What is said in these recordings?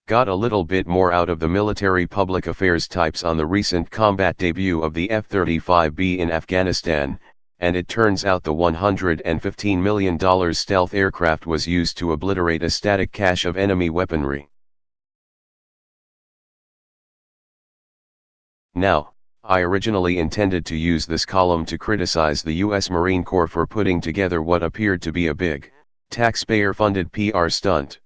got a little bit more out of the military public affairs types on the recent combat debut of the F-35B in Afghanistan, and it turns out the $115 million stealth aircraft was used to obliterate a static cache of enemy weaponry. Now, I originally intended to use this column to criticize the U.S. Marine Corps for putting together what appeared to be a big, taxpayer-funded PR stunt.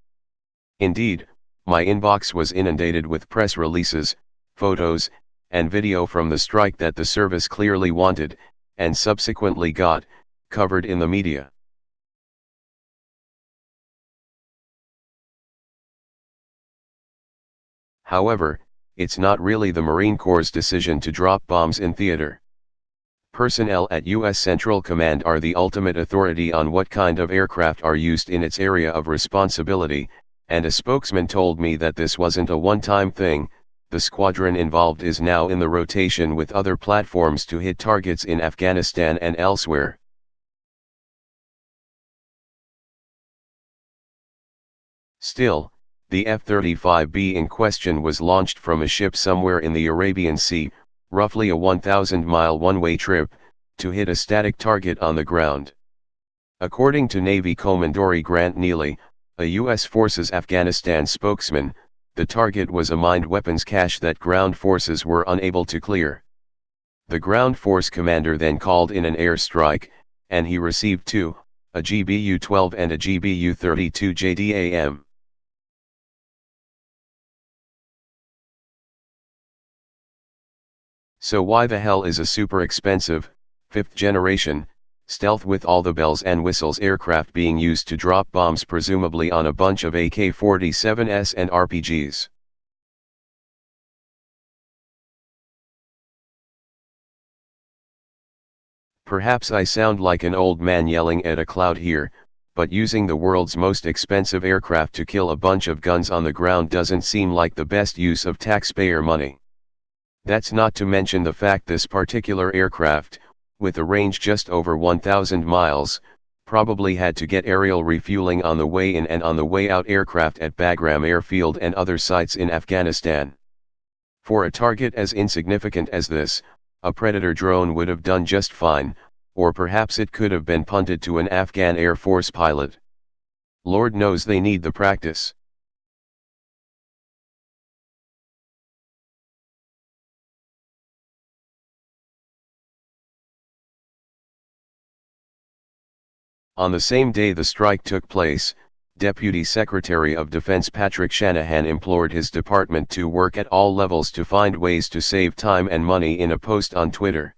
Indeed, my inbox was inundated with press releases, photos, and video from the strike that the service clearly wanted, and subsequently got, covered in the media. However, it's not really the Marine Corps' decision to drop bombs in theater. Personnel at U.S. Central Command are the ultimate authority on what kind of aircraft are used in its area of responsibility, and a spokesman told me that this wasn't a one-time thing. The squadron involved is now in the rotation with other platforms to hit targets in Afghanistan and elsewhere. Still, the F-35B in question was launched from a ship somewhere in the Arabian Sea, roughly a 1,000-mile one-way trip, to hit a static target on the ground. According to Navy Commodore Grant Neely, a U.S. Forces Afghanistan spokesman, the target was a mined weapons cache that ground forces were unable to clear. The ground force commander then called in an airstrike, and he received two, a GBU-12 and a GBU-32 JDAM. So why the hell is a super expensive, 5th generation, stealth with all the bells and whistles aircraft being used to drop bombs presumably on a bunch of AK-47s and RPGs? Perhaps I sound like an old man yelling at a cloud here, but using the world's most expensive aircraft to kill a bunch of guns on the ground doesn't seem like the best use of taxpayer money. That's not to mention the fact this particular aircraft, with a range just over 1,000 miles, probably had to get aerial refueling on the way in and on the way out aircraft at Bagram Airfield and other sites in Afghanistan. For a target as insignificant as this, a Predator drone would have done just fine, or perhaps it could have been punted to an Afghan Air Force pilot. Lord knows they need the practice. On the same day the strike took place, Deputy Secretary of Defense Patrick Shanahan implored his department to work at all levels to find ways to save time and money in a post on Twitter.